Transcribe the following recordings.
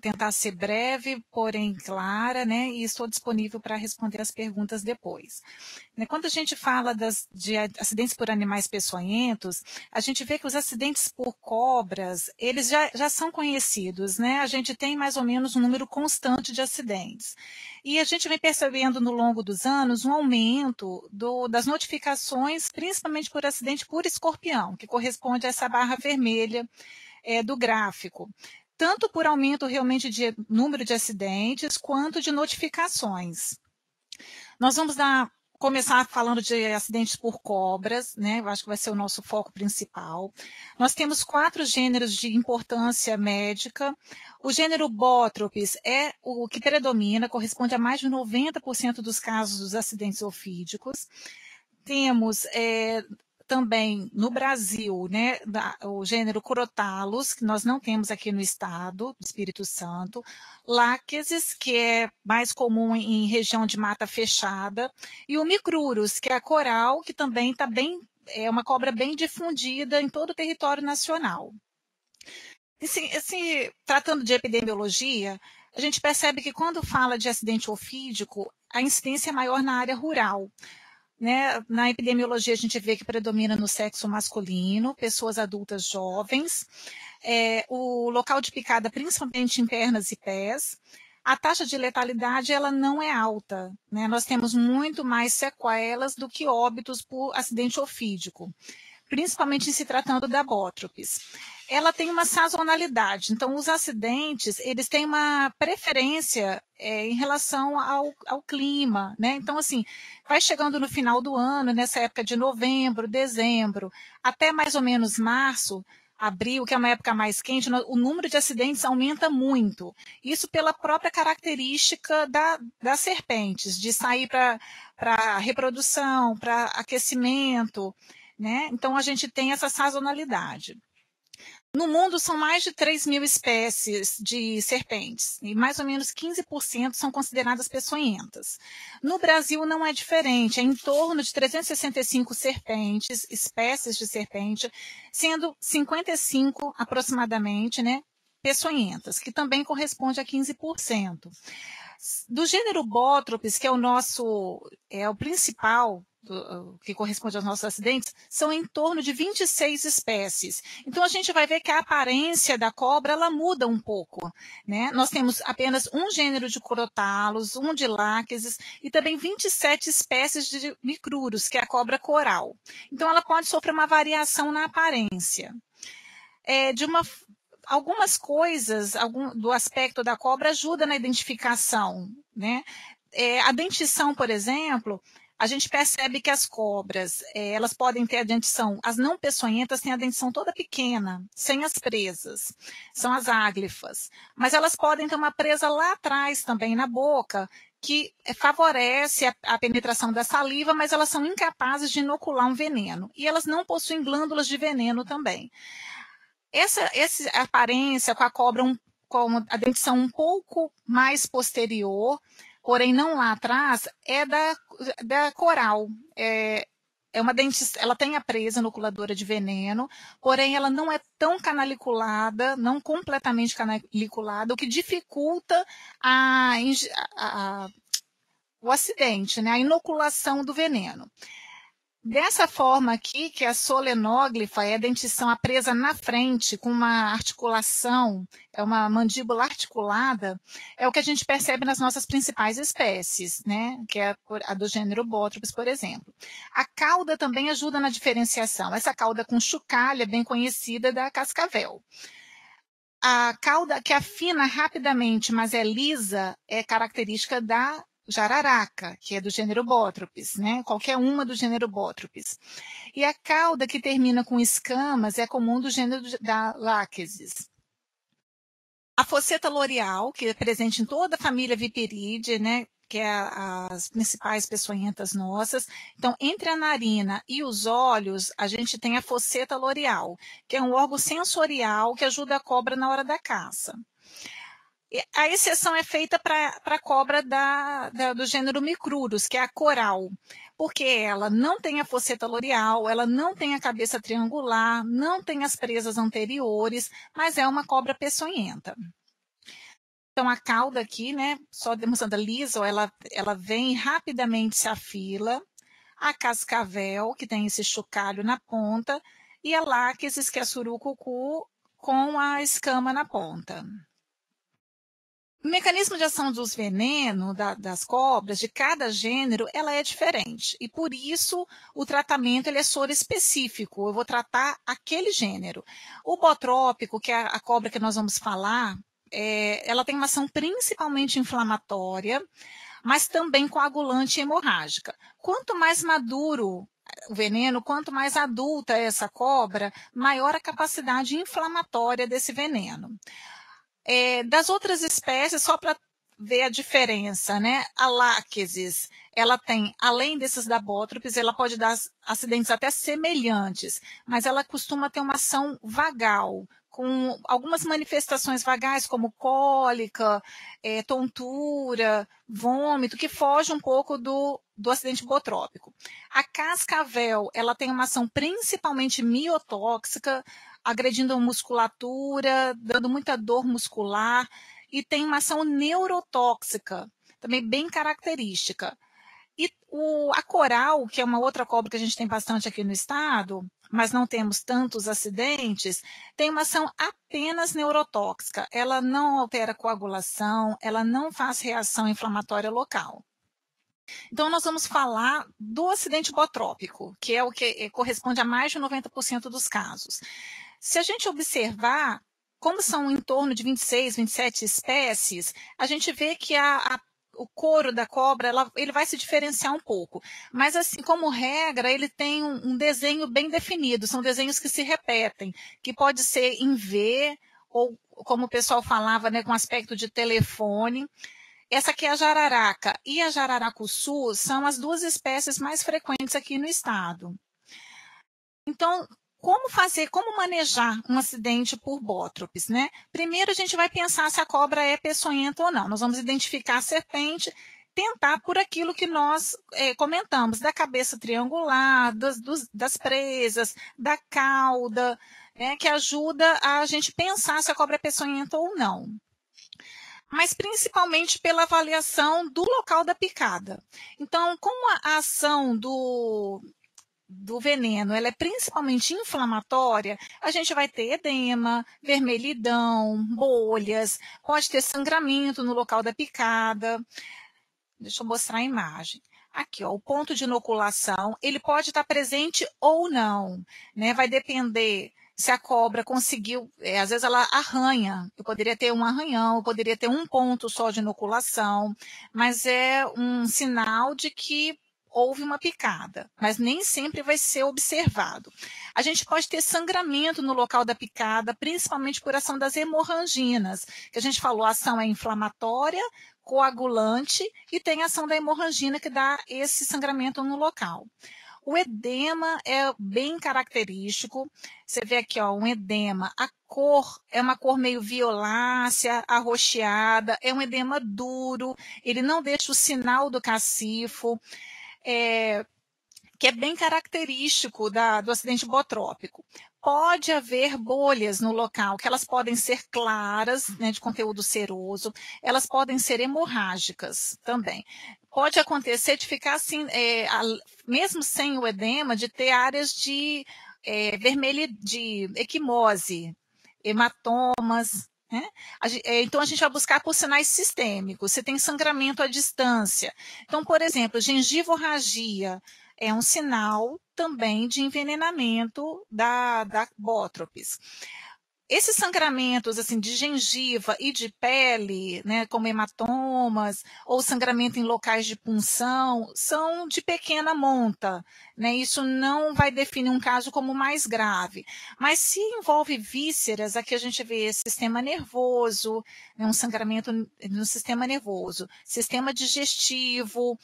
tentar ser breve, porém clara, né, e estou disponível para responder as perguntas depois. Né, quando a gente fala de acidentes por animais peçonhentos, a gente vê que os acidentes por cobras, eles já são conhecidos, né? A gente tem mais ou menos um número constante de acidentes. E a gente vem percebendo no longo dos anos um aumento das notificações, principalmente por acidente por escorpião, que corresponde a essa barra vermelha do gráfico, tanto por aumento realmente de número de acidentes, quanto de notificações. Nós vamos começar falando de acidentes por cobras, né? Eu acho que vai ser o nosso foco principal. Nós temos 4 gêneros de importância médica. O gênero Bótropes é o que predomina, corresponde a mais de 90% dos casos dos acidentes ofídicos. Temos também no Brasil, né, o gênero Crotalus, que nós não temos aqui no estado do Espírito Santo, Láquesis, que é mais comum em região de mata fechada, e o Micrurus, que é a coral, que também é uma cobra bem difundida em todo o território nacional. Tratando de epidemiologia, a gente percebe que quando fala de acidente ofídico, a incidência é maior na área rural. Né? Na epidemiologia, a gente vê que predomina no sexo masculino, pessoas adultas jovens, o local de picada, principalmente em pernas e pés. A taxa de letalidade ela não é alta. Né? Nós temos muito mais sequelas do que óbitos por acidente ofídico, principalmente em se tratando da Bótropes. Ela tem uma sazonalidade, então os acidentes, eles têm uma preferência em relação ao clima, né? Então, assim, vai chegando no final do ano, nessa época de novembro, dezembro, até mais ou menos março, abril, que é uma época mais quente, o número de acidentes aumenta muito. Isso pela própria característica das serpentes, de sair para reprodução, para aquecimento, né? Então, a gente tem essa sazonalidade. No mundo, são mais de 3.000 espécies de serpentes, e mais ou menos 15% são consideradas peçonhentas. No Brasil, não é diferente, é em torno de 365 serpentes, espécies de serpente, sendo 55 aproximadamente, né, peçonhentas, que também corresponde a 15%. Do gênero Bótropes, que é o principal, que corresponde aos nossos acidentes, são em torno de 26 espécies. Então, a gente vai ver que a aparência da cobra, ela muda um pouco. Né? Nós temos apenas um gênero de Crotalus, um de Láquesis, e também 27 espécies de Micrurus, que é a cobra coral. Então, ela pode sofrer uma variação na aparência. Algumas coisas do aspecto da cobra ajuda na identificação. Né? A dentição, por exemplo, a gente percebe que as cobras, elas podem ter a dentição, as não peçonhentas têm a dentição toda pequena, sem as presas, são as áglifas, mas elas podem ter uma presa lá atrás também na boca, que favorece a penetração da saliva, mas elas são incapazes de inocular um veneno, e elas não possuem glândulas de veneno também. Essa aparência com a cobra, com a dentição um pouco mais posterior, porém não lá atrás, é da coral. Ela tem a presa inoculadora de veneno, porém ela não é tão canaliculada, não completamente canaliculada, o que dificulta o acidente, né, a inoculação do veneno. Dessa forma aqui, que a solenóglifa é a dentição a presa na frente, com uma articulação, é uma mandíbula articulada, é o que a gente percebe nas nossas principais espécies, né? Que é a do gênero Bótropes, por exemplo. A cauda também ajuda na diferenciação. Essa cauda com chocalho é bem conhecida da cascavel. A cauda que afina rapidamente, mas é lisa, é característica da jararaca, que é do gênero Bótropes, né? Qualquer uma do gênero Bótropes. E a cauda que termina com escamas é comum do gênero da Láquesis. A fosseta loreal, que é presente em toda a família Viperidae, né? Que é as principais peçonhentas nossas. Então, entre a narina e os olhos, a gente tem a fosseta loreal, que é um órgão sensorial que ajuda a cobra na hora da caça. A exceção é feita para a cobra do gênero Micrurus, que é a coral, porque ela não tem a fosseta loreal, ela não tem a cabeça triangular, não tem as presas anteriores, mas é uma cobra peçonhenta. Então a cauda aqui, né, só demonstrando a lisa, ela vem rapidamente se afila, a cascavel, que tem esse chocalho na ponta, e a láquesis, que é a surucucu, com a escama na ponta. O mecanismo de ação dos venenos das cobras, de cada gênero, ela é diferente. E por isso o tratamento ele é soro específico. Eu vou tratar aquele gênero. O botrópico, que é a cobra que nós vamos falar, ela tem uma ação principalmente inflamatória, mas também coagulante e hemorrágica. Quanto mais maduro o veneno, quanto mais adulta é essa cobra, maior a capacidade inflamatória desse veneno. Das outras espécies, só para ver a diferença, né? A láquesis, ela tem, além desses da bótropes, ela pode dar acidentes até semelhantes, mas ela costuma ter uma ação vagal, com algumas manifestações vagais, como cólica, tontura, vômito, que foge um pouco do acidente botrópico. A cascavel, ela tem uma ação principalmente miotóxica, agredindo a musculatura, dando muita dor muscular, e tem uma ação neurotóxica, também bem característica. E a coral, que é uma outra cobra que a gente tem bastante aqui no estado, mas não temos tantos acidentes, tem uma ação apenas neurotóxica. Ela não altera a coagulação, ela não faz reação inflamatória local. Então, nós vamos falar do acidente botrópico, que é o que corresponde a mais de 90% dos casos. Se a gente observar, como são em torno de 26, 27 espécies, a gente vê que o couro da cobra ele vai se diferenciar um pouco. Mas, assim, como regra, ele tem um desenho bem definido, são desenhos que se repetem, que pode ser em V, ou como o pessoal falava, né, com aspecto de telefone. Essa aqui é a jararaca e a jararacuçu são as duas espécies mais frequentes aqui no estado. Então, como manejar um acidente por bótropes, né? Primeiro a gente vai pensar se a cobra é peçonhenta ou não. Nós vamos identificar a serpente, tentar por aquilo que nós comentamos, da cabeça triangular, das presas, da cauda, que ajuda a gente pensar se a cobra é peçonhenta ou não. Mas principalmente pela avaliação do local da picada. Então, como a ação do veneno ela é principalmente inflamatória, a gente vai ter edema, vermelhidão, bolhas, pode ter sangramento no local da picada. Deixa eu mostrar a imagem. Aqui, ó, o ponto de inoculação, ele pode estar presente ou não, né? Vai depender se a cobra conseguiu, às vezes ela arranha, eu poderia ter um arranhão, eu poderia ter um ponto só de inoculação, mas é um sinal de que houve uma picada, mas nem sempre vai ser observado. A gente pode ter sangramento no local da picada, principalmente por ação das hemorraginas, que a gente falou, a ação é inflamatória, coagulante e tem a ação da hemorragina que dá esse sangramento no local. O edema é bem característico. Você vê aqui, ó, um edema. A cor é uma cor meio violácea, arroxeada, é um edema duro, ele não deixa o sinal do cacifo, que é bem característico do acidente botrópico. Pode haver bolhas no local, que elas podem ser claras, né, de conteúdo ceroso, elas podem ser hemorrágicas também. Pode acontecer de ficar assim, mesmo sem o edema, de ter áreas de de equimose, hematomas, né? Então, a gente vai buscar por sinais sistêmicos, se tem sangramento à distância. Então, por exemplo, gengivomorragia é um sinal também de envenenamento da bótropes. Esses sangramentos assim, de gengiva e de pele, né, como hematomas, ou sangramento em locais de punção, são de pequena monta, né? Isso não vai definir um caso como mais grave. Mas se envolve vísceras, aqui a gente vê sistema nervoso, né, um sangramento no sistema nervoso, sistema digestivo,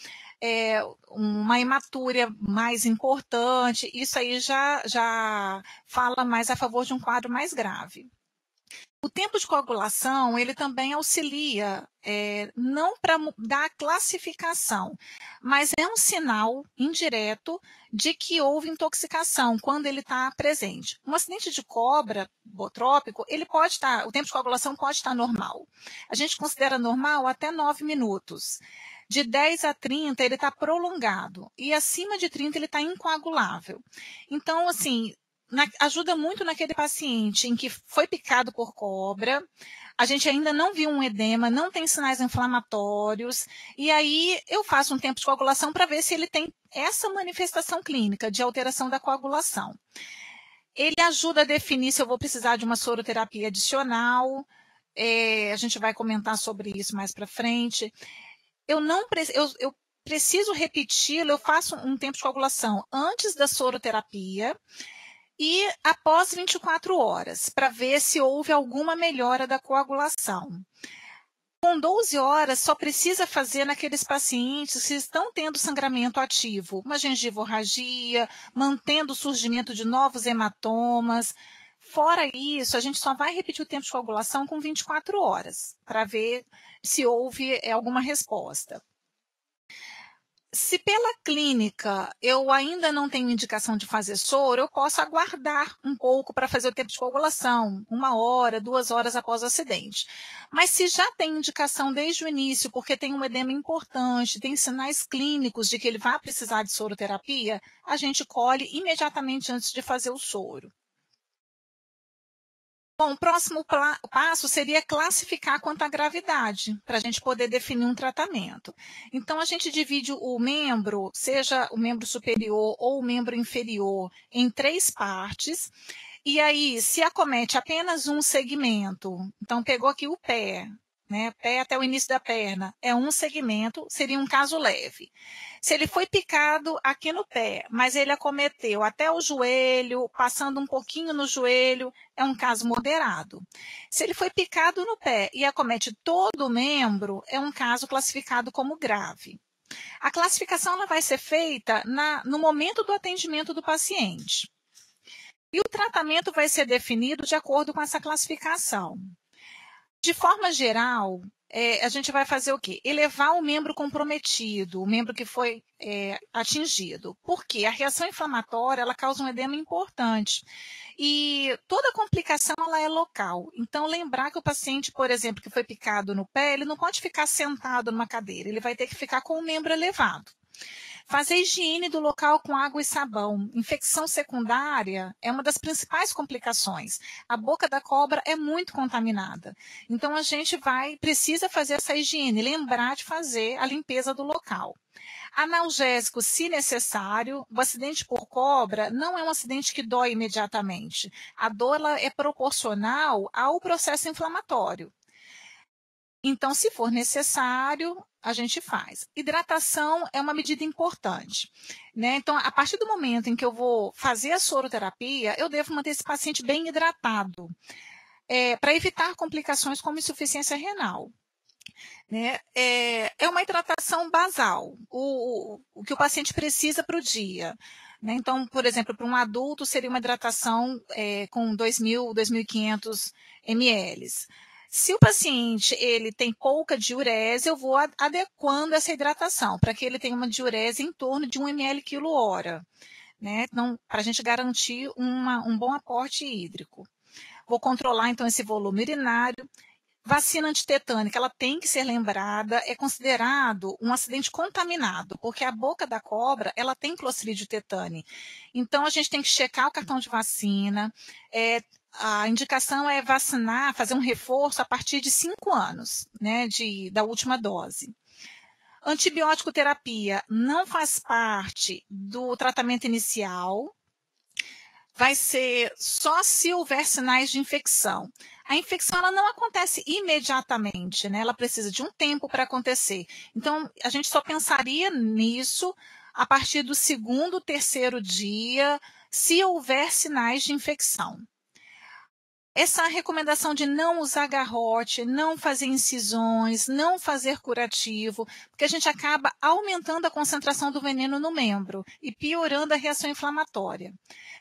uma hematúria mais importante, isso aí já fala mais a favor de um quadro mais grave. O tempo de coagulação, ele também auxilia, não para dar classificação, mas é um sinal indireto de que houve intoxicação, quando ele está presente. Um acidente de cobra botrópico, ele pode estar, o tempo de coagulação pode estar normal. A gente considera normal até 9 minutos. De 10 a 30, ele está prolongado. E acima de 30, ele está incoagulável. Então, assim, ajuda muito naquele paciente em que foi picado por cobra, a gente ainda não viu um edema, não tem sinais inflamatórios, e aí eu faço um tempo de coagulação para ver se ele tem essa manifestação clínica de alteração da coagulação. Ele ajuda a definir se eu vou precisar de uma soroterapia adicional, a gente vai comentar sobre isso mais para frente. Eu preciso repeti-lo, eu faço um tempo de coagulação antes da soroterapia, e após 24 horas, para ver se houve alguma melhora da coagulação. Com 12 horas, só precisa fazer naqueles pacientes que estão tendo sangramento ativo, uma gengivorragia, mantendo o surgimento de novos hematomas. Fora isso, a gente só vai repetir o tempo de coagulação com 24 horas, para ver se houve alguma resposta. Se pela clínica eu ainda não tenho indicação de fazer soro, eu posso aguardar um pouco para fazer o tempo de coagulação, 1 hora, 2 horas após o acidente. Mas se já tem indicação desde o início, porque tem um edema importante, tem sinais clínicos de que ele vai precisar de soroterapia, a gente colhe imediatamente antes de fazer o soro. Bom, o próximo passo seria classificar quanto à gravidade, para a gente poder definir um tratamento. Então, a gente divide o membro, seja o membro superior ou o membro inferior, em 3 partes. E aí, se acomete apenas um segmento, então pegou aqui o pé, né, pé até o início da perna, é um segmento, seria um caso leve. Se ele foi picado aqui no pé, mas ele acometeu até o joelho, passando um pouquinho no joelho, é um caso moderado. Se ele foi picado no pé e acomete todo o membro, é um caso classificado como grave. A classificação ela vai ser feita no momento do atendimento do paciente. E o tratamento vai ser definido de acordo com essa classificação. De forma geral, a gente vai fazer o quê? Elevar o membro comprometido, o membro que foi atingido. Porque a reação inflamatória ela causa um edema importante. E toda complicação ela é local. Então, lembrar que o paciente, por exemplo, que foi picado no pé, ele não pode ficar sentado numa cadeira, ele vai ter que ficar com o membro elevado. Fazer higiene do local com água e sabão. Infecção secundária é uma das principais complicações. A boca da cobra é muito contaminada. Então, a gente precisa fazer essa higiene, lembrar de fazer a limpeza do local. Analgésico, se necessário. O acidente por cobra não é um acidente que dói imediatamente. A dor ela é proporcional ao processo inflamatório. Então, se for necessário, a gente faz. Hidratação é uma medida importante, né? Então, a partir do momento em que eu vou fazer a soroterapia, eu devo manter esse paciente bem hidratado, para evitar complicações como insuficiência renal. Né? É uma hidratação basal, o que o paciente precisa para o dia. Né? Então, por exemplo, para um adulto seria uma hidratação com 2.000, 2.500 ml. Se o paciente ele tem pouca diurese, eu vou adequando essa hidratação para que ele tenha uma diurese em torno de 1 ml quilo hora, né? Então, para a gente garantir um bom aporte hídrico. Vou controlar, então, esse volume urinário. Vacina antitetânica, ela tem que ser lembrada, é considerado um acidente contaminado, porque a boca da cobra, ela tem Clostridio tetani. Então, a gente tem que checar o cartão de vacina, a indicação é vacinar, fazer um reforço a partir de 5 anos, né, da última dose. Antibiótico terapia não faz parte do tratamento inicial, vai ser só se houver sinais de infecção. A infecção ela não acontece imediatamente, né? Ela precisa de um tempo para acontecer. Então, a gente só pensaria nisso a partir do 2º, 3º dia, se houver sinais de infecção. Essa recomendação de não usar garrote, não fazer incisões, não fazer curativo, porque a gente acaba aumentando a concentração do veneno no membro e piorando a reação inflamatória.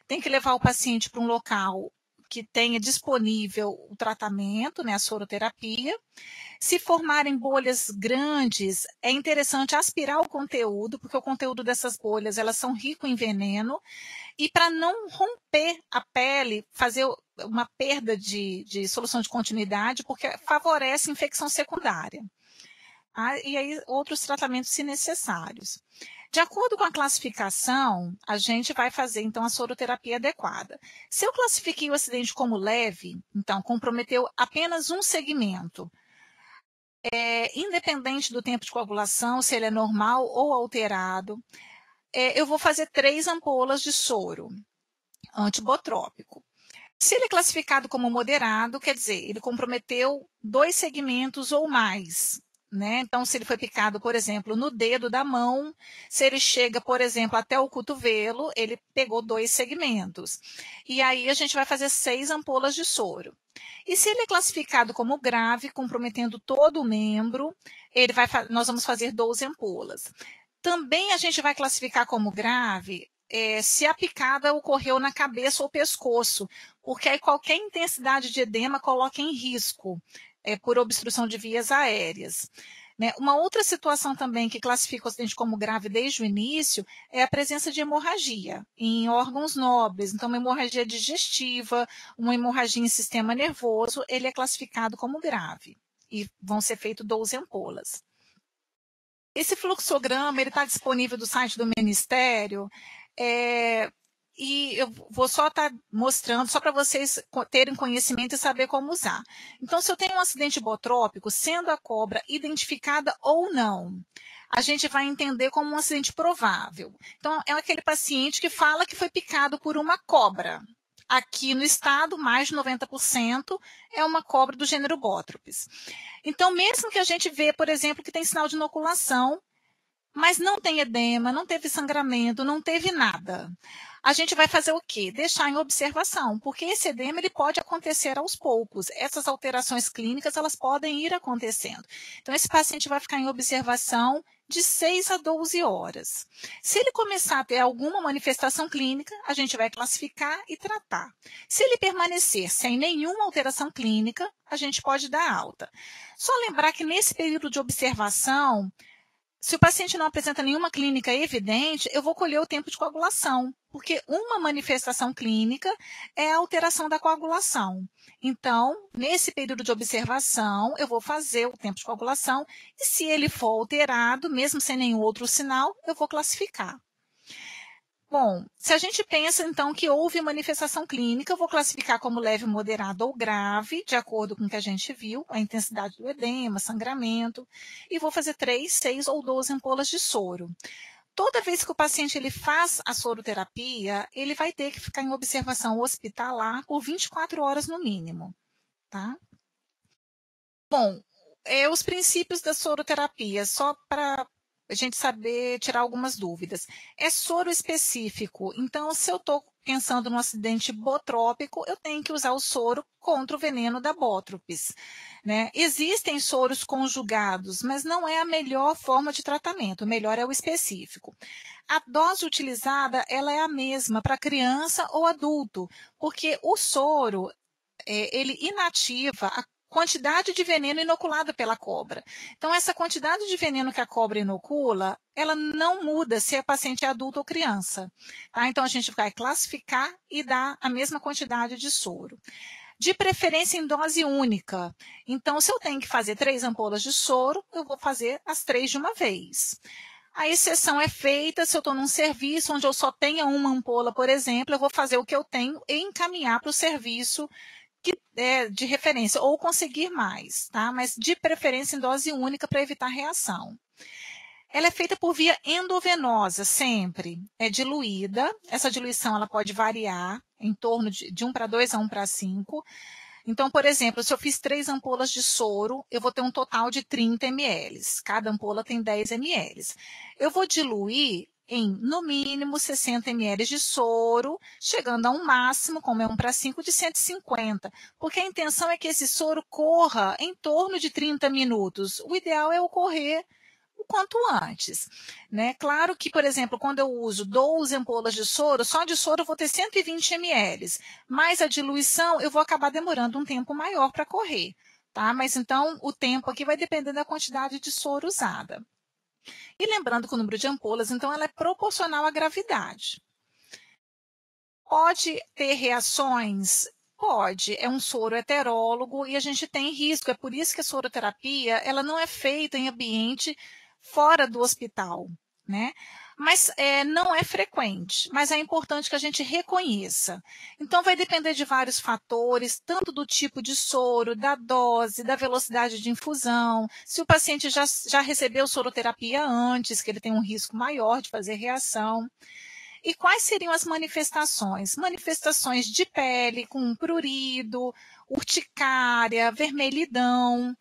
Tem que levar o paciente para um local que tenha disponível o tratamento, né, a soroterapia. Se formarem bolhas grandes, é interessante aspirar o conteúdo, porque o conteúdo dessas bolhas, elas são ricos em veneno, e para não romper a pele, fazer uma perda de solução de continuidade, porque favorece infecção secundária. E aí outros tratamentos se necessários. De acordo com a classificação, a gente vai fazer então a soroterapia adequada. Se eu classifiquei o acidente como leve, então comprometeu apenas um segmento, independente do tempo de coagulação, se ele é normal ou alterado, eu vou fazer 3 ampolas de soro antibotrópico. Se ele é classificado como moderado, quer dizer, ele comprometeu 2 segmentos ou mais, né? Então, se ele foi picado, por exemplo, no dedo da mão, se ele chega, por exemplo, até o cotovelo, ele pegou 2 segmentos. E aí a gente vai fazer 6 ampolas de soro. E se ele é classificado como grave, comprometendo todo o membro, nós vamos fazer 12 ampolas. Também a gente vai classificar como grave se a picada ocorreu na cabeça ou pescoço, porque aí qualquer intensidade de edema coloca em risco por obstrução de vias aéreas. Né? Uma outra situação também que classifica o acidente como grave desde o início é a presença de hemorragia em órgãos nobres. Então, uma hemorragia digestiva, uma hemorragia em sistema nervoso, ele é classificado como grave e vão ser feitas 12 ampolas. Esse fluxograma está disponível do site do Ministério, e eu vou só estar mostrando, só para vocês terem conhecimento e saber como usar. Então, se eu tenho um acidente botrópico, sendo a cobra identificada ou não, a gente vai entender como um acidente provável. Então, é aquele paciente que fala que foi picado por uma cobra. Aqui no estado, mais de 90% é uma cobra do gênero Botrytis. Então, mesmo que a gente vê, por exemplo, que tem sinal de inoculação, mas não tem edema, não teve sangramento, não teve nada, a gente vai fazer o quê? Deixar em observação, porque esse edema ele pode acontecer aos poucos. Essas alterações clínicas, elas podem ir acontecendo. Então, esse paciente vai ficar em observação de 6 a 12 horas. Se ele começar a ter alguma manifestação clínica, a gente vai classificar e tratar. Se ele permanecer sem nenhuma alteração clínica, a gente pode dar alta. Só lembrar que nesse período de observação, se o paciente não apresenta nenhuma clínica evidente, eu vou colher o tempo de coagulação, porque uma manifestação clínica é a alteração da coagulação. Então, nesse período de observação, eu vou fazer o tempo de coagulação e se ele for alterado, mesmo sem nenhum outro sinal, eu vou classificar. Bom, se a gente pensa, então, que houve manifestação clínica, eu vou classificar como leve, moderado ou grave, de acordo com o que a gente viu, a intensidade do edema, sangramento, e vou fazer 3, 6 ou 12 ampolas de soro. Toda vez que o paciente ele faz a soroterapia, ele vai ter que ficar em observação hospitalar por 24 horas no mínimo, tá? Bom, os princípios da soroterapia, só para a gente saber tirar algumas dúvidas. É soro específico, então se eu estou pensando no acidente botrópico, eu tenho que usar o soro contra o veneno da Botrytis. Né? Existem soros conjugados, mas não é a melhor forma de tratamento, o melhor é o específico. A dose utilizada ela é a mesma para criança ou adulto, porque o soro ele inativa a quantidade de veneno inoculado pela cobra. Então, essa quantidade de veneno que a cobra inocula, ela não muda se é paciente adulto ou criança. Tá? Então, a gente vai classificar e dar a mesma quantidade de soro. De preferência em dose única. Então, se eu tenho que fazer 3 ampolas de soro, eu vou fazer as 3 de uma vez. A exceção é feita se eu estou num serviço onde eu só tenha uma ampola, por exemplo, eu vou fazer o que eu tenho e encaminhar para o serviço de referência, ou conseguir mais, tá? Mas de preferência em dose única para evitar reação. Ela é feita por via endovenosa, sempre. É diluída. Essa diluição ela pode variar em torno de 1 para 2 a 1 para 5. Então, por exemplo, se eu fiz 3 ampolas de soro, eu vou ter um total de 30 ml. Cada ampola tem 10 ml. Eu vou diluir em, no mínimo, 60 ml de soro, chegando a um máximo, como é 1 para 5, de 150. Porque a intenção é que esse soro corra em torno de 30 minutos. O ideal é ocorrer quanto antes, né? Claro que, por exemplo, quando eu uso 12 ampolas de soro, só de soro eu vou ter 120 ml, mas a diluição eu vou acabar demorando um tempo maior para correr, tá? Mas então o tempo aqui vai depender da quantidade de soro usada. E lembrando que o número de ampolas, então, ela é proporcional à gravidade. Pode ter reações? Pode. É um soro heterólogo e a gente tem risco. É por isso que a soroterapia ela não é feita em ambiente fora do hospital, né? Mas não é frequente, mas é importante que a gente reconheça. Então, vai depender de vários fatores, tanto do tipo de soro, da dose, da velocidade de infusão, se o paciente já recebeu soroterapia antes, que ele tem um risco maior de fazer reação. E quais seriam as manifestações? Manifestações de pele com prurido, urticária, vermelhidão.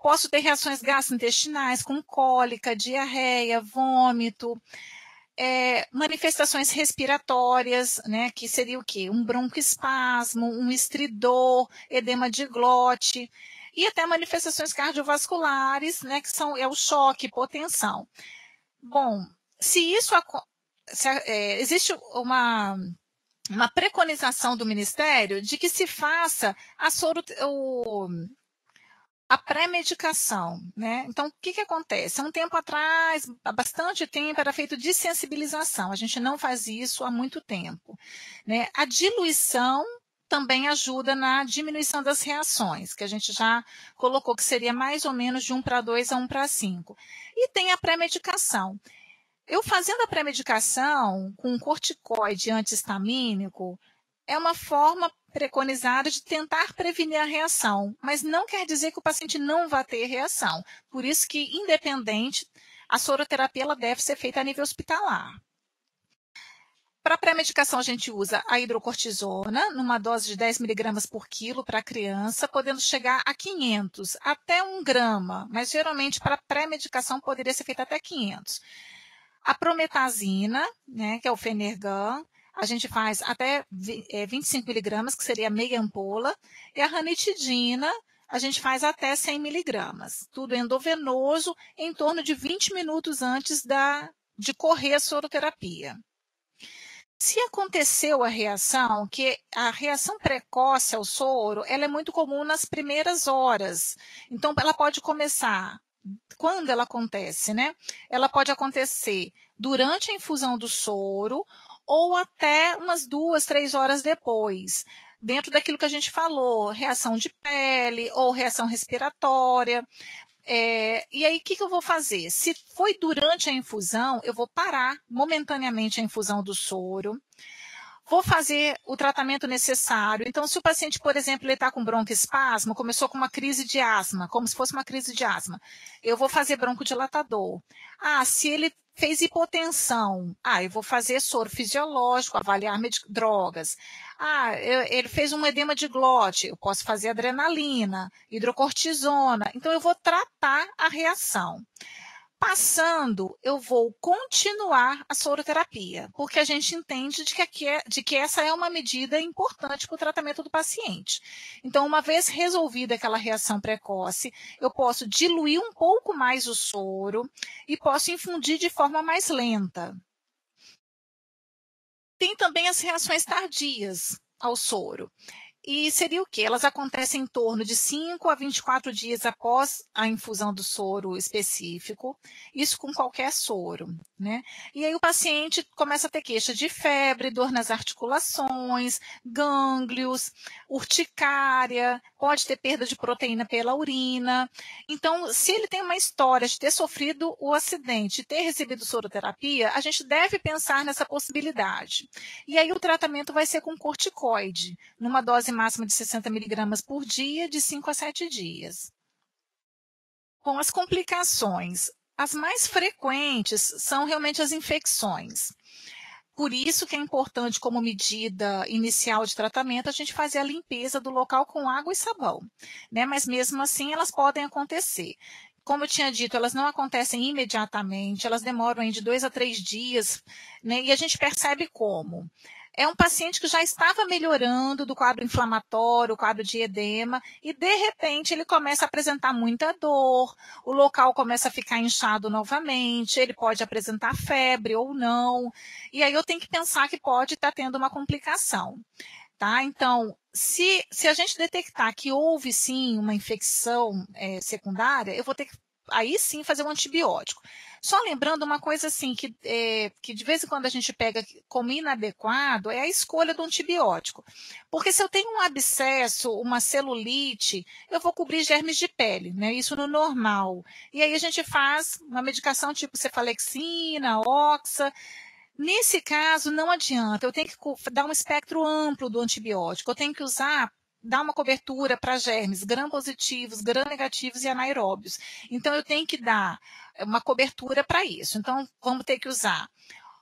Posso ter reações gastrointestinais com cólica, diarreia, vômito. Manifestações respiratórias, né, que seria o quê? Um broncoespasmo, um estridor, edema de glote. E até manifestações cardiovasculares, né, que é o choque, hipotensão. Bom, se isso existe uma preconização do Ministério de que se faça a pré-medicação, né? Então, o que acontece? Há um tempo atrás, há bastante tempo, era feito desensibilização. A gente não faz isso há muito tempo, né? A diluição também ajuda na diminuição das reações, que a gente já colocou que seria mais ou menos de 1:2 a 1:5. E tem a pré-medicação. Eu fazendo a pré-medicação com um corticoide antihistamínico é uma forma preconizada de tentar prevenir a reação, mas não quer dizer que o paciente não vá ter reação. Por isso que, independente, a soroterapia ela deve ser feita a nível hospitalar. Para pré-medicação, a gente usa a hidrocortisona, numa dose de 10 miligramas por quilo para a criança, podendo chegar a 500, até 1 grama, mas geralmente para pré-medicação poderia ser feita até 500. A prometazina, né, que é o Fenergan, a gente faz até 25 miligramas, que seria meia ampola, e a ranitidina, a gente faz até 100 miligramas. Tudo endovenoso, em torno de 20 minutos antes de correr a soroterapia. Se aconteceu a reação, que a reação precoce ao soro, ela é muito comum nas primeiras horas. Então, ela pode começar. Quando ela acontece, né? Ela pode acontecer durante a infusão do soro ou até umas 2, 3 horas depois, dentro daquilo que a gente falou, reação de pele ou reação respiratória. E aí, o que eu vou fazer? Se foi durante a infusão, eu vou parar momentaneamente a infusão do soro. Vou fazer o tratamento necessário. Então, se o paciente, por exemplo, ele está com broncoespasmo, começou com uma crise de asma, como se fosse uma crise de asma, eu vou fazer broncodilatador. Se ele fez hipotensão, eu vou fazer soro fisiológico, avaliar drogas. Ele fez um edema de glote, eu posso fazer adrenalina, hidrocortisona. Então, eu vou tratar a reação. Passando, eu vou continuar a soroterapia, porque a gente entende de que essa é uma medida importante para o tratamento do paciente. Então, uma vez resolvida aquela reação precoce, eu posso diluir um pouco mais o soro e posso infundir de forma mais lenta. Tem também as reações tardias ao soro. E seria o quê? Elas acontecem em torno de 5 a 24 dias após a infusão do soro específico, isso com qualquer soro, né? E aí o paciente começa a ter queixa de febre, dor nas articulações, gânglios, urticária, pode ter perda de proteína pela urina. Então, se ele tem uma história de ter sofrido o acidente, de ter recebido soroterapia, a gente deve pensar nessa possibilidade. E aí o tratamento vai ser com corticoide, numa dose máxima de 60 miligramas por dia, de 5 a 7 dias. Com as complicações, as mais frequentes são realmente as infecções. Por isso que é importante, como medida inicial de tratamento, a gente fazer a limpeza do local com água e sabão, né? Mas mesmo assim elas podem acontecer. Como eu tinha dito, elas não acontecem imediatamente, elas demoram de 2 a 3 dias, né? E a gente percebe como? É um paciente que já estava melhorando do quadro inflamatório, o quadro de edema, e de repente ele começa a apresentar muita dor, o local começa a ficar inchado novamente, ele pode apresentar febre ou não, e aí eu tenho que pensar que pode estar tendo uma complicação. Tá? Então, se a gente detectar que houve sim uma infecção secundária, eu vou ter que aí sim fazer um antibiótico. Só lembrando uma coisa assim, que de vez em quando a gente pega como inadequado, é a escolha do antibiótico. Porque se eu tenho um abscesso, uma celulite, eu vou cobrir germes de pele, né? Isso no normal. E aí a gente faz uma medicação tipo cefalexina, oxa. Nesse caso, não adianta, eu tenho que dar um espectro amplo do antibiótico, eu tenho que dar uma cobertura para germes gram-positivos, gram-negativos e anaeróbios. Então, eu tenho que dar uma cobertura para isso. Então, vamos ter que usar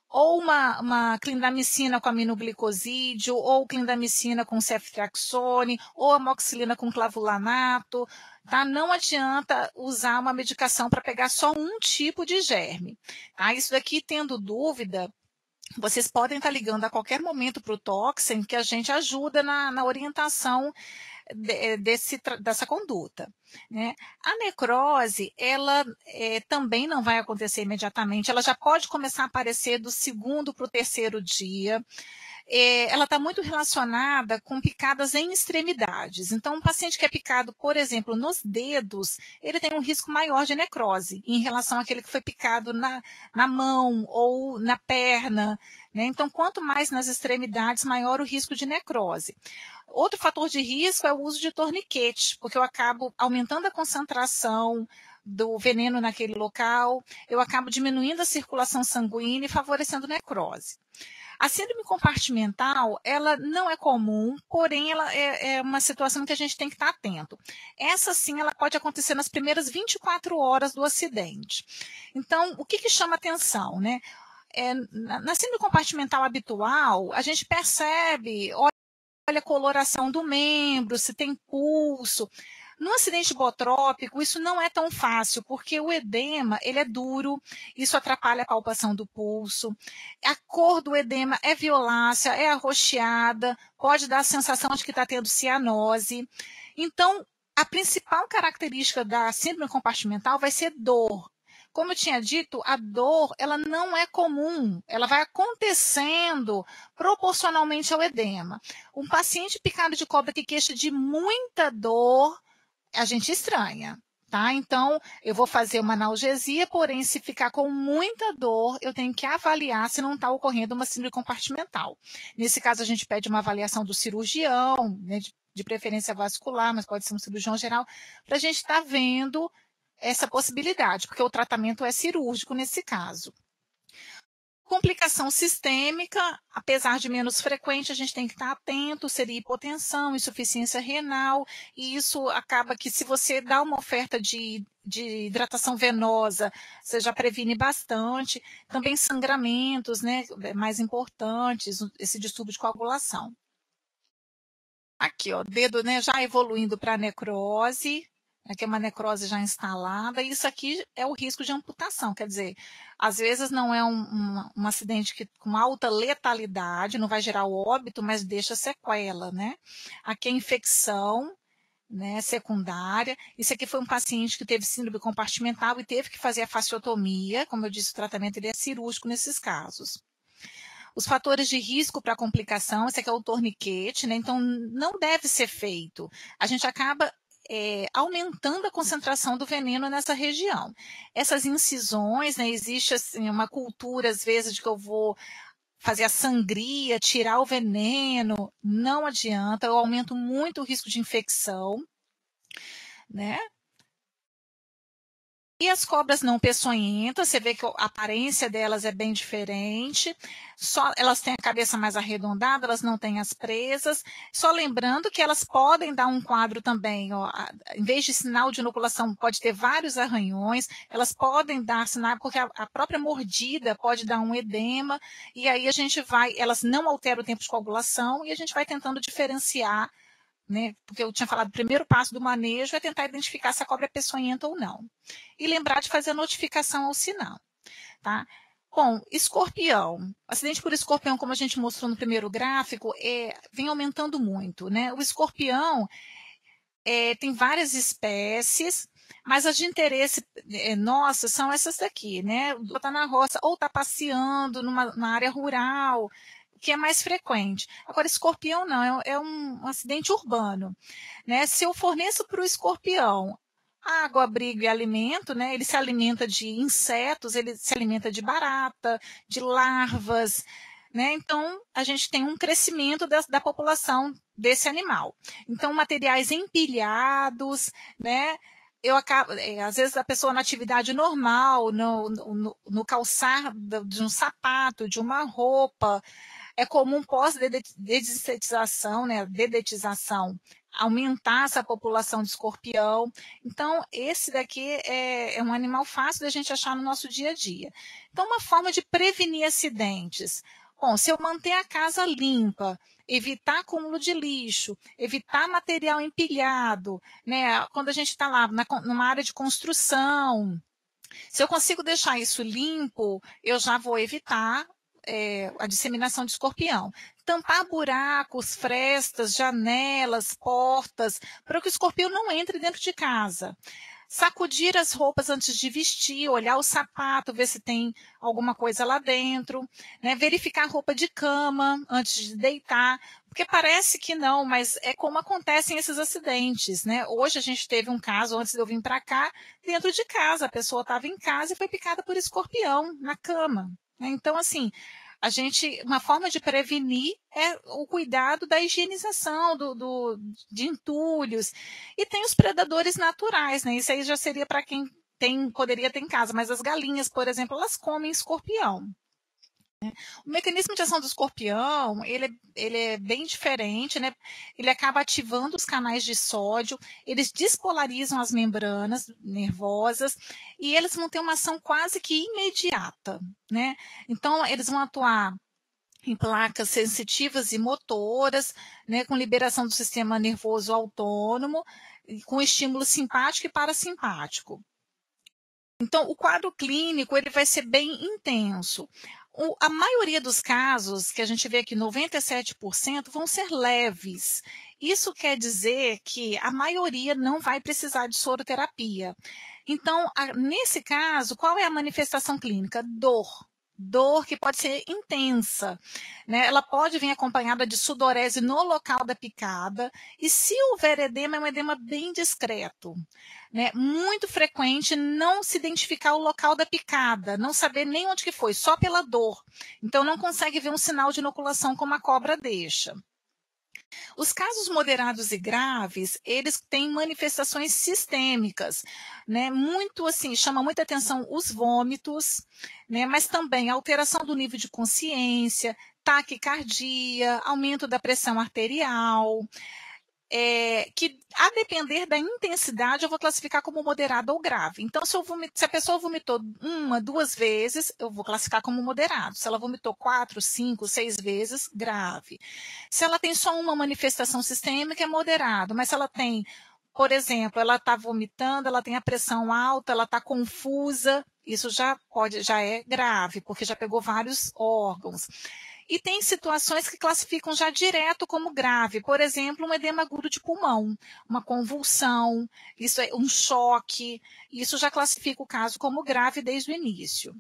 ou uma clindamicina com aminoglicosídeo, ou clindamicina com ceftriaxone, ou amoxicilina com clavulanato, tá? Não adianta usar uma medicação para pegar só um tipo de germe, tá? Isso daqui, tendo dúvida, vocês podem estar ligando a qualquer momento para o Toxem, que a gente ajuda na orientação dessa conduta. Né? A necrose, ela também não vai acontecer imediatamente, ela já pode começar a aparecer do segundo para o terceiro dia. Ela está muito relacionada com picadas em extremidades. Então, um paciente que é picado, por exemplo, nos dedos, ele tem um risco maior de necrose em relação àquele que foi picado na mão ou na perna. Né? Então, quanto mais nas extremidades, maior o risco de necrose. Outro fator de risco é o uso de torniquete, porque eu acabo aumentando a concentração do veneno naquele local, eu acabo diminuindo a circulação sanguínea e favorecendo necrose. A síndrome compartimental, ela não é comum, porém ela é uma situação que a gente tem que estar atento. Essa sim, ela pode acontecer nas primeiras 24 horas do acidente. Então, o que chama atenção, né? Na síndrome compartimental habitual, a gente percebe, olha a coloração do membro, se tem pulso. No acidente botrópico, isso não é tão fácil, porque o edema, ele é duro, isso atrapalha a palpação do pulso. A cor do edema é violácea, é arroxeada, pode dar a sensação de que está tendo cianose. Então, a principal característica da síndrome compartimental vai ser dor. Como eu tinha dito, a dor, ela não é comum, ela vai acontecendo proporcionalmente ao edema. Um paciente picado de cobra que queixa de muita dor, a gente estranha, tá? Então, eu vou fazer uma analgesia, porém, se ficar com muita dor, eu tenho que avaliar se não está ocorrendo uma síndrome compartimental. Nesse caso, a gente pede uma avaliação do cirurgião, né, de preferência vascular, mas pode ser um cirurgião geral, para a gente estar vendo essa possibilidade, porque o tratamento é cirúrgico nesse caso. Complicação sistêmica, apesar de menos frequente, a gente tem que estar atento, seria hipotensão, insuficiência renal, e isso acaba que se você dá uma oferta de hidratação venosa, você já previne bastante. Também sangramentos, né, mais importantes, esse distúrbio de coagulação. Aqui, ó, dedo, né, já evoluindo para necrose, que é uma necrose já instalada, e isso aqui é o risco de amputação, quer dizer, às vezes não é um acidente com alta letalidade, não vai gerar o óbito, mas deixa sequela, né? Aqui é infecção, né, secundária. Isso aqui foi um paciente que teve síndrome compartimental e teve que fazer a fasciotomia, como eu disse, o tratamento ele é cirúrgico nesses casos. Os fatores de risco para complicação, esse aqui é o torniquete, né? Então não deve ser feito. A gente acaba aumentando a concentração do veneno nessa região. Essas incisões, né, existe assim, uma cultura, às vezes, de que eu vou fazer a sangria, tirar o veneno, não adianta, eu aumento muito o risco de infecção, né? E as cobras não peçonhentas, você vê que a aparência delas é bem diferente, só elas têm a cabeça mais arredondada, elas não têm as presas, só lembrando que elas podem dar um quadro também, ó, em vez de sinal de inoculação, pode ter vários arranhões, elas podem dar sinal, porque a própria mordida pode dar um edema, e aí a gente vai, elas não alteram o tempo de coagulação, e a gente vai tentando diferenciar, né, porque eu tinha falado, o primeiro passo do manejo é tentar identificar se a cobra é peçonhenta ou não. E lembrar de fazer a notificação ao sinal. Tá? Bom, escorpião. Acidente por escorpião, como a gente mostrou no primeiro gráfico, vem aumentando muito, né? O escorpião tem várias espécies, mas as de interesse nossa são essas daqui, né? Está na roça ou está passeando numa área rural, que é mais frequente. Agora, escorpião não, é um acidente urbano, né? Se eu forneço para o escorpião água, abrigo e alimento, né? Ele se alimenta de insetos, ele se alimenta de barata, de larvas, né? Então, a gente tem um crescimento da população desse animal. Então, materiais empilhados, né? Às vezes a pessoa na atividade normal, no calçar de um sapato, de uma roupa, é comum pós-dedetização, né, dedetização, aumentar essa população de escorpião. Então, esse daqui é um animal fácil da gente achar no nosso dia a dia. Então, uma forma de prevenir acidentes. Bom, se eu manter a casa limpa, evitar acúmulo de lixo, evitar material empilhado, né? Quando a gente está lá numa área de construção, se eu consigo deixar isso limpo, eu já vou evitar a disseminação de escorpião. Tampar buracos, frestas, janelas, portas, para que o escorpião não entre dentro de casa. Sacudir as roupas antes de vestir, olhar o sapato, ver se tem alguma coisa lá dentro, né? Verificar a roupa de cama antes de deitar, porque parece que não, mas é como acontecem esses acidentes, né? Hoje a gente teve um caso, antes de eu vir para cá, dentro de casa, a pessoa estava em casa e foi picada por escorpião na cama, né? Então, assim, uma forma de prevenir é o cuidado da higienização de entulhos. E tem os predadores naturais, né? Isso aí já seria para quem poderia ter em casa, mas as galinhas, por exemplo, elas comem escorpião. O mecanismo de ação do escorpião, ele é bem diferente, né? Ele acaba ativando os canais de sódio, eles despolarizam as membranas nervosas e eles vão ter uma ação quase que imediata, né? Então, eles vão atuar em placas sensitivas e motoras, né, com liberação do sistema nervoso autônomo, com estímulo simpático e parasimpático. Então, o quadro clínico ele vai ser bem intenso. A maioria dos casos, que a gente vê aqui, 97%, vão ser leves. Isso quer dizer que a maioria não vai precisar de soroterapia. Então, nesse caso, qual é a manifestação clínica? Dor que pode ser intensa, né? Ela pode vir acompanhada de sudorese no local da picada, e se houver edema, é um edema bem discreto, né? Muito frequente não se identificar o local da picada, não saber nem onde que foi, só pela dor. Então não consegue ver um sinal de inoculação como a cobra deixa. Os casos moderados e graves, eles têm manifestações sistêmicas, né? Muito assim, chama muita atenção os vômitos, né? Mas também alteração do nível de consciência, taquicardia, aumento da pressão arterial, que a depender da intensidade eu vou classificar como moderado ou grave. Então, se a pessoa vomitou 1, 2 vezes, eu vou classificar como moderado. Se ela vomitou 4, 5, 6 vezes, grave. Se ela tem só uma manifestação sistêmica, é moderado. Mas se ela tem, por exemplo, ela está vomitando, ela tem a pressão alta, ela está confusa, isso já é grave, porque já pegou vários órgãos. E tem situações que classificam já direto como grave, por exemplo, um edema agudo de pulmão, uma convulsão, isso é um choque, isso já classifica o caso como grave desde o início.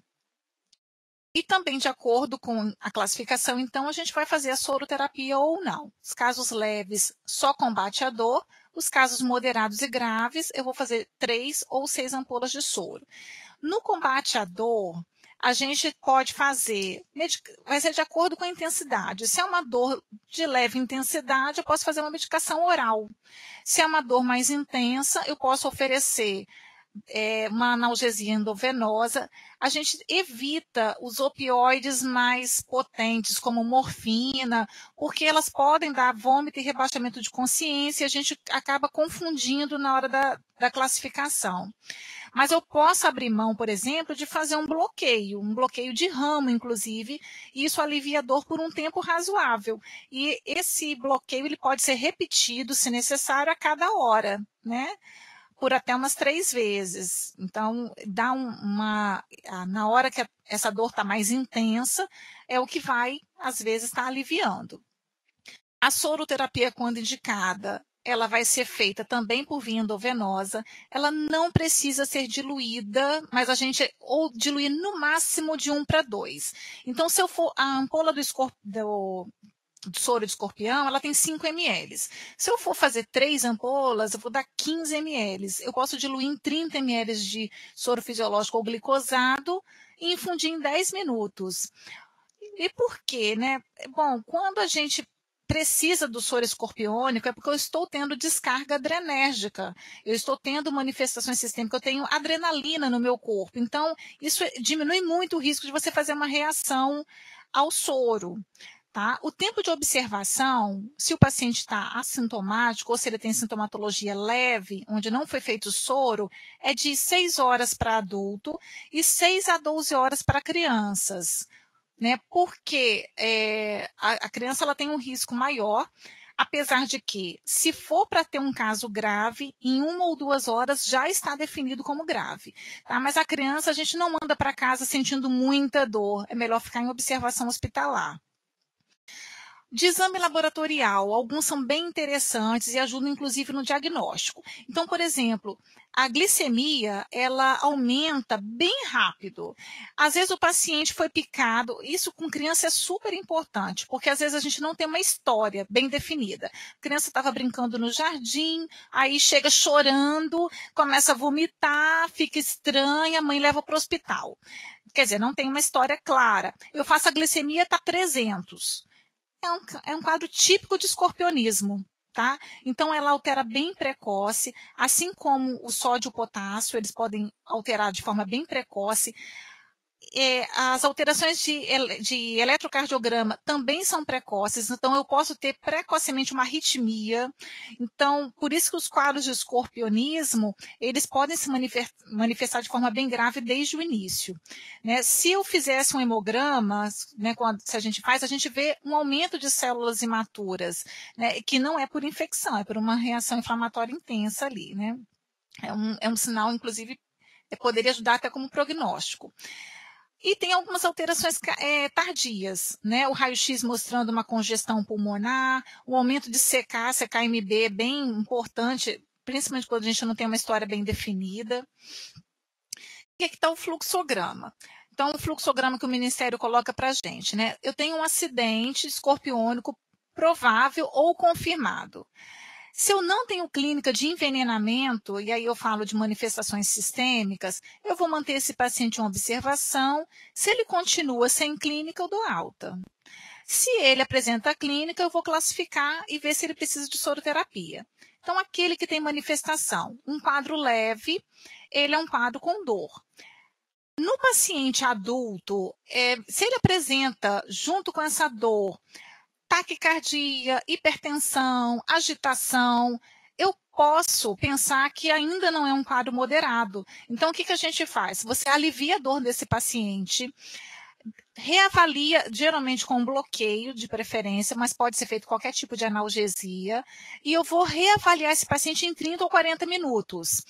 E também, de acordo com a classificação, então, a gente vai fazer a soroterapia ou não. Os casos leves, só combate a dor. Os casos moderados e graves, eu vou fazer 3 ou 6 ampolas de soro. No combate à dor, a gente pode fazer, vai ser de acordo com a intensidade. Se é uma dor de leve intensidade, eu posso fazer uma medicação oral. Se é uma dor mais intensa, eu posso oferecer uma analgesia endovenosa. A gente evita os opioides mais potentes, como morfina, porque elas podem dar vômito e rebaixamento de consciência, e a gente acaba confundindo na hora da classificação. Mas eu posso abrir mão, por exemplo, de fazer um bloqueio de ramo, inclusive, e isso alivia a dor por um tempo razoável. E esse bloqueio ele pode ser repetido, se necessário, a cada hora, né? por até umas 3 vezes. Então, dá na hora que essa dor está mais intensa, é o que vai, às vezes, estar aliviando. A soroterapia, quando indicada, ela vai ser feita também por via endovenosa, ela não precisa ser diluída, mas ou diluir no máximo de 1:2. Então, se eu for, a ampola do soro de escorpião, ela tem 5 ml. Se eu for fazer 3 ampolas, eu vou dar 15 ml. Eu posso diluir em 30 ml de soro fisiológico ou glicosado e infundir em 10 minutos. E por quê, né? Bom, quando a gente precisa do soro escorpiônico, é porque eu estou tendo descarga adrenérgica, eu estou tendo manifestações sistêmicas, eu tenho adrenalina no meu corpo. Então, isso diminui muito o risco de você fazer uma reação ao soro. Tá? O tempo de observação, se o paciente está assintomático ou se ele tem sintomatologia leve, onde não foi feito soro, é de 6 horas para adulto e 6 a 12 horas para crianças. Né? Porque a criança ela tem um risco maior, apesar de que, se for para ter um caso grave, em 1 ou 2 horas já está definido como grave. Tá? Mas a criança a gente não manda para casa sentindo muita dor, é melhor ficar em observação hospitalar. De exame laboratorial, alguns são bem interessantes e ajudam inclusive no diagnóstico. Então, por exemplo, a glicemia, ela aumenta bem rápido. Às vezes o paciente foi picado, isso com criança é super importante, porque às vezes a gente não tem uma história bem definida. A criança estava brincando no jardim, aí chega chorando, começa a vomitar, fica estranha, a mãe leva para o hospital. Quer dizer, não tem uma história clara. Eu faço a glicemia, está 300. É um quadro típico de escorpionismo, tá? Então, ela altera bem precoce, assim como o sódio e o potássio, eles podem alterar de forma bem precoce. As alterações de eletrocardiograma também são precoces, então eu posso ter precocemente uma arritmia. Então, por isso que os quadros de escorpionismo, eles podem se manifestar de forma bem grave desde o início. Né? Se eu fizesse um hemograma, né, se a gente vê um aumento de células imaturas, né, que não é por infecção, é por uma reação inflamatória intensa ali. Né? É um sinal, inclusive, poderia ajudar até como prognóstico. E tem algumas alterações tardias, né? O raio-x mostrando uma congestão pulmonar, o aumento de CK-MB é bem importante, principalmente quando a gente não tem uma história bem definida. E aqui está o fluxograma. Então, o fluxograma que o Ministério coloca para a gente, né? Eu tenho um acidente escorpiônico provável ou confirmado. Se eu não tenho clínica de envenenamento, e aí eu falo de manifestações sistêmicas, eu vou manter esse paciente em observação. Se ele continua sem clínica, eu dou alta. Se ele apresenta a clínica, eu vou classificar e ver se ele precisa de soroterapia. Então, aquele que tem manifestação, um quadro leve, ele é um quadro com dor. No paciente adulto, se ele apresenta, junto com essa dor, taquicardia, hipertensão, agitação, eu posso pensar que ainda não é um quadro moderado. Então, o que a gente faz? Você alivia a dor desse paciente, reavalia, geralmente com um bloqueio de preferência, mas pode ser feito qualquer tipo de analgesia, e eu vou reavaliar esse paciente em 30 ou 40 minutos.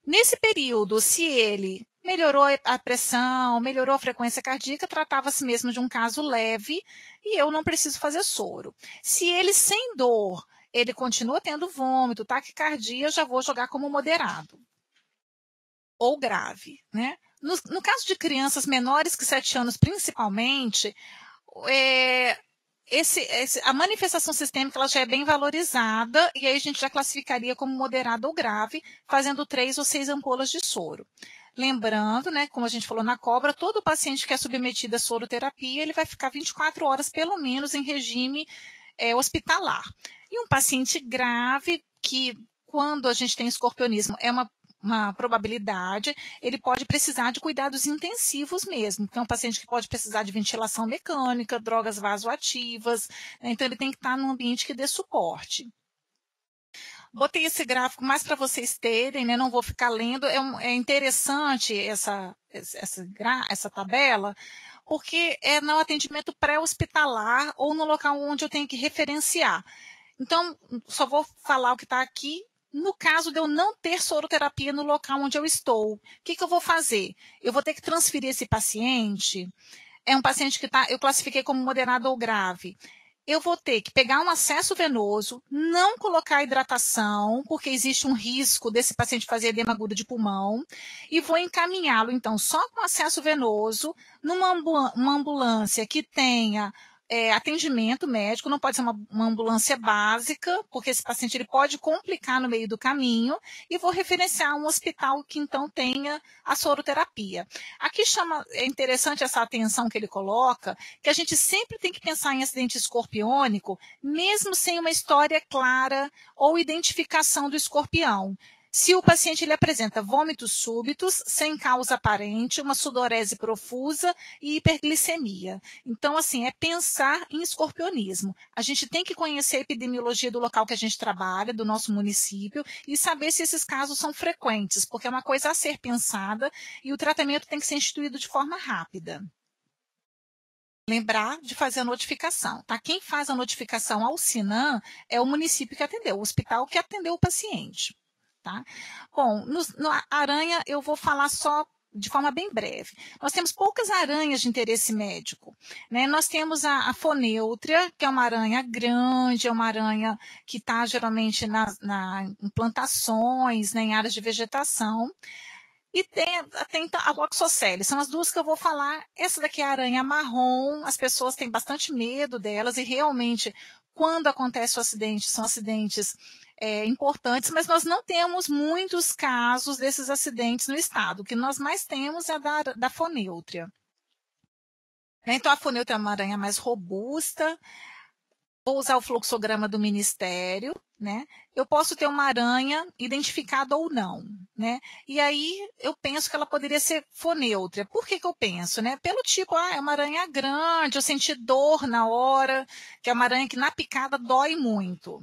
Nesse período, se ele melhorou a pressão, melhorou a frequência cardíaca, tratava-se mesmo de um caso leve e eu não preciso fazer soro. Se ele sem dor, ele continua tendo vômito, taquicardia, eu já vou jogar como moderado ou grave, né? No caso de crianças menores que 7 anos, principalmente, a manifestação sistêmica ela já é bem valorizada e aí a gente já classificaria como moderado ou grave, fazendo 3 ou 6 ampolas de soro. Lembrando, né, como a gente falou na cobra, todo paciente que é submetido a soroterapia, ele vai ficar 24 horas pelo menos em regime hospitalar. E um paciente grave, que quando a gente tem escorpionismo é uma probabilidade, ele pode precisar de cuidados intensivos mesmo. Então, é um paciente que pode precisar de ventilação mecânica, drogas vasoativas, né? Então ele tem que estar num ambiente que dê suporte. Botei esse gráfico mais para vocês terem, né? Não vou ficar lendo. É interessante essa tabela, porque é no atendimento pré-hospitalar ou no local onde eu tenho que referenciar. Então, só vou falar o que está aqui No caso de eu não ter soroterapia no local onde eu estou, o que eu vou fazer? Eu vou ter que transferir esse paciente, é um paciente que eu classifiquei como moderado ou grave. Eu vou ter que pegar um acesso venoso, não colocar hidratação, porque existe um risco desse paciente fazer edema agudo de pulmão, e vou encaminhá-lo, então, só com acesso venoso, uma ambulância que tenha atendimento médico, não pode ser uma ambulância básica, porque esse paciente ele pode complicar no meio do caminho, e vou referenciar um hospital que, então, tenha a soroterapia. Aqui é interessante essa atenção que ele coloca, que a gente sempre tem que pensar em acidente escorpiônico, mesmo sem uma história clara ou identificação do escorpião. Se o paciente ele apresenta vômitos súbitos, sem causa aparente, uma sudorese profusa e hiperglicemia. Então, assim, é pensar em escorpionismo. A gente tem que conhecer a epidemiologia do local que a gente trabalha, do nosso município, e saber se esses casos são frequentes, porque é uma coisa a ser pensada e o tratamento tem que ser instituído de forma rápida. Lembrar de fazer a notificação, tá? Quem faz a notificação ao SINAM é o município que atendeu, o hospital que atendeu o paciente. Tá? Bom, no aranha eu vou falar só de forma bem breve. Nós temos poucas aranhas de interesse médico. Né? Nós temos a fonêutria, que é uma aranha grande, é uma aranha que está geralmente em plantações, né, em áreas de vegetação. E tem a Loxocele, são as duas que eu vou falar. Essa daqui é a aranha marrom, as pessoas têm bastante medo delas, e realmente, quando acontece o acidente, são acidentes importantes, mas nós não temos muitos casos desses acidentes no estado. O que nós mais temos é a da fonêutria. Então, a fonêutria é uma aranha mais robusta. Vou usar o fluxograma do Ministério, né? Eu posso ter uma aranha identificada ou não, né? E aí eu penso que ela poderia ser fonêutria. Por que eu penso, né? Pelo tipo, é uma aranha grande, eu senti dor na hora, que é uma aranha que na picada dói muito.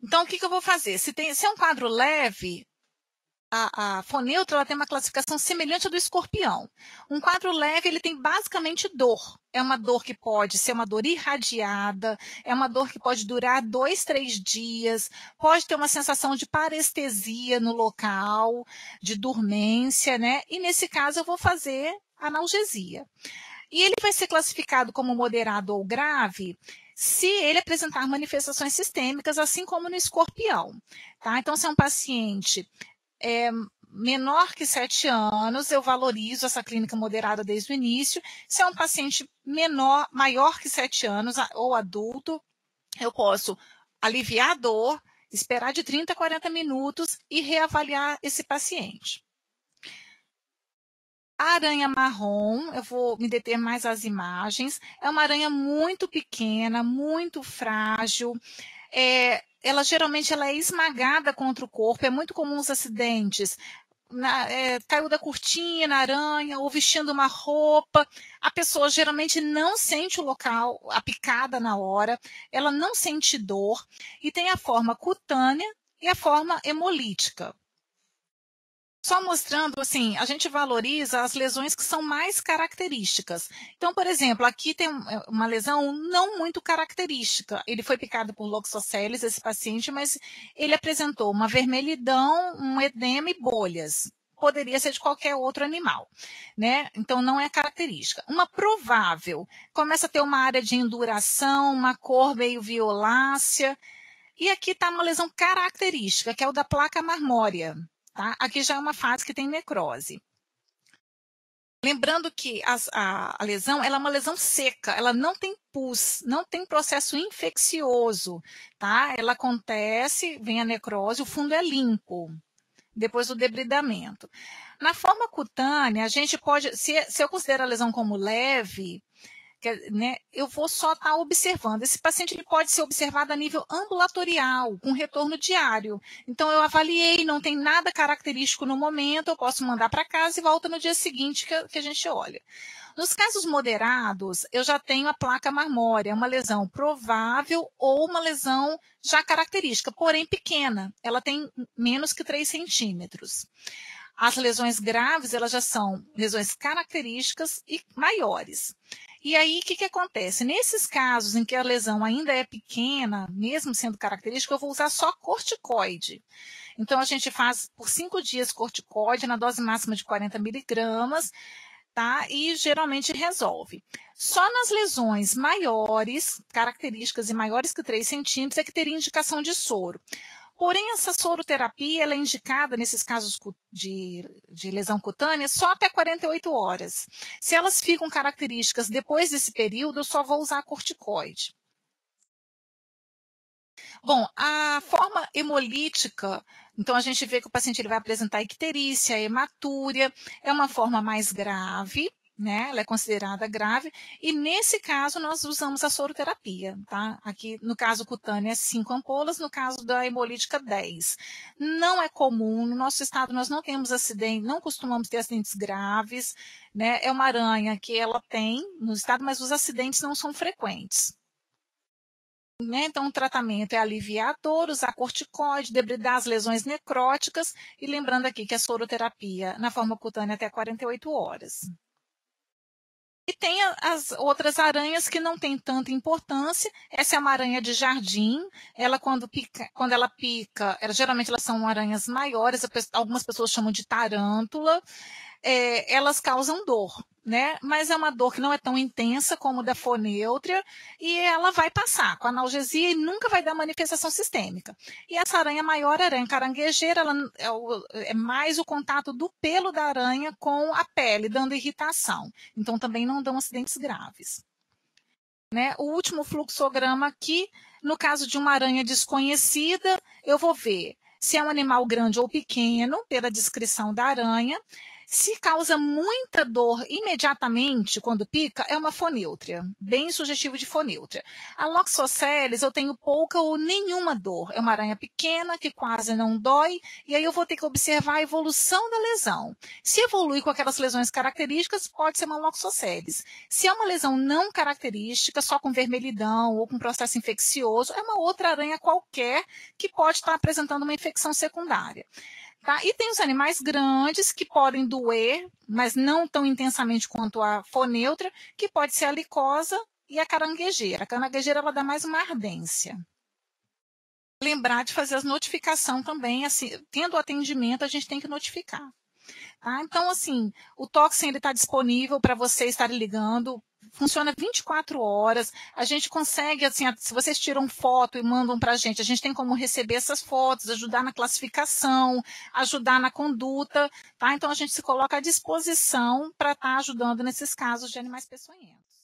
Então, o que eu vou fazer? Se é um quadro leve, a fonêutra ela tem uma classificação semelhante à do escorpião. Um quadro leve, ele tem basicamente dor. É uma dor que pode ser uma dor irradiada, é uma dor que pode durar 2, 3 dias, pode ter uma sensação de parestesia no local, de dormência, né? E nesse caso eu vou fazer analgesia. E ele vai ser classificado como moderado ou grave se ele apresentar manifestações sistêmicas, assim como no escorpião. Tá? Então, se é um paciente menor que 7 anos, eu valorizo essa clínica moderada desde o início. Se é um paciente maior que 7 anos ou adulto, eu posso aliviar a dor, esperar de 30 a 40 minutos e reavaliar esse paciente. A aranha marrom, eu vou me deter mais às imagens, é uma aranha muito pequena, muito frágil, ela geralmente ela é esmagada contra o corpo, é muito comum os acidentes, caiu da cortina, aranha, ou vestindo uma roupa, a pessoa geralmente não sente o local, a picada na hora, ela não sente dor, e tem a forma cutânea e a forma hemolítica. Só mostrando, assim, a gente valoriza as lesões que são mais características. Então, por exemplo, aqui tem uma lesão não muito característica. Ele foi picado por Loxoceles, esse paciente, mas ele apresentou uma vermelhidão, um edema e bolhas. Poderia ser de qualquer outro animal, né? Então, não é característica. Uma provável, começa a ter uma área de induração, uma cor meio violácea. E aqui está uma lesão característica, que é o da placa marmórea. Tá? Aqui já é uma fase que tem necrose. Lembrando que a lesão ela é uma lesão seca, ela não tem pus, não tem processo infeccioso. Tá? Ela acontece, vem a necrose, o fundo é limpo, depois do debridamento. Na forma cutânea, a gente pode, se eu considero a lesão como leve, né, eu vou só estar observando. Esse paciente ele pode ser observado a nível ambulatorial, com retorno diário. Então, eu avaliei, não tem nada característico no momento, eu posso mandar para casa e volta no dia seguinte que a gente olha. Nos casos moderados, eu já tenho a placa marmórea, uma lesão provável ou uma lesão já característica, porém pequena. Ela tem menos que 3 centímetros. As lesões graves, elas já são lesões características e maiores. E aí, o que acontece? Nesses casos em que a lesão ainda é pequena, mesmo sendo característica, eu vou usar só corticoide. Então, a gente faz por 5 dias corticoide na dose máxima de 40 miligramas, tá? E geralmente resolve. Só nas lesões maiores, características e maiores que 3 centímetros, é que teria indicação de soro. Porém, essa soroterapia ela é indicada nesses casos de lesão cutânea só até 48 horas. Se elas ficam características depois desse período, eu só vou usar corticoide. Bom, a forma hemolítica, então a gente vê que o paciente ele vai apresentar icterícia, hematúria, é uma forma mais grave, né? Ela é considerada grave, e nesse caso nós usamos a soroterapia, tá? Aqui no caso cutâneo é 5 ampolas, no caso da hemolítica 10. Não é comum, no nosso estado nós não temos acidente, não costumamos ter acidentes graves, né? É uma aranha que ela tem no estado, mas os acidentes não são frequentes. Né? Então, o tratamento é aliviar a dor, usar corticoide, debridar as lesões necróticas e lembrando aqui que a soroterapia na forma cutânea até 48 horas. E tem as outras aranhas que não têm tanta importância. Essa é uma aranha de jardim. Ela, quando ela pica, geralmente elas são aranhas maiores, algumas pessoas chamam de tarântula. Elas causam dor, né? Mas é uma dor que não é tão intensa como da fonêutria e ela vai passar com analgesia e nunca vai dar manifestação sistêmica. E essa aranha maior, a aranha caranguejeira, ela é mais o contato do pelo da aranha com a pele, dando irritação. Então também não dão acidentes graves. Né? O último fluxograma aqui, no caso de uma aranha desconhecida, eu vou ver se é um animal grande ou pequeno, pela descrição da aranha. Se causa muita dor imediatamente quando pica, é uma fonêutria, bem sugestivo de fonêutria. A Loxosceles eu tenho pouca ou nenhuma dor. É uma aranha pequena que quase não dói, e aí eu vou ter que observar a evolução da lesão. Se evolui com aquelas lesões características, pode ser uma Loxosceles. Se é uma lesão não característica, só com vermelhidão ou com processo infeccioso, é uma outra aranha qualquer que pode estar apresentando uma infecção secundária. Tá? E tem os animais grandes que podem doer, mas não tão intensamente quanto a fonêutria, que pode ser a licosa e a caranguejeira. A caranguejeira ela dá mais uma ardência. Lembrar de fazer as notificações também, assim, tendo o atendimento, a gente tem que notificar. Tá? Então, assim, o Toxin está disponível para você estar ligando, funciona 24 horas, a gente consegue, assim, se vocês tiram foto e mandam para a gente tem como receber essas fotos, ajudar na classificação, ajudar na conduta, tá? Então a gente se coloca à disposição para estar ajudando nesses casos de animais peçonhentos.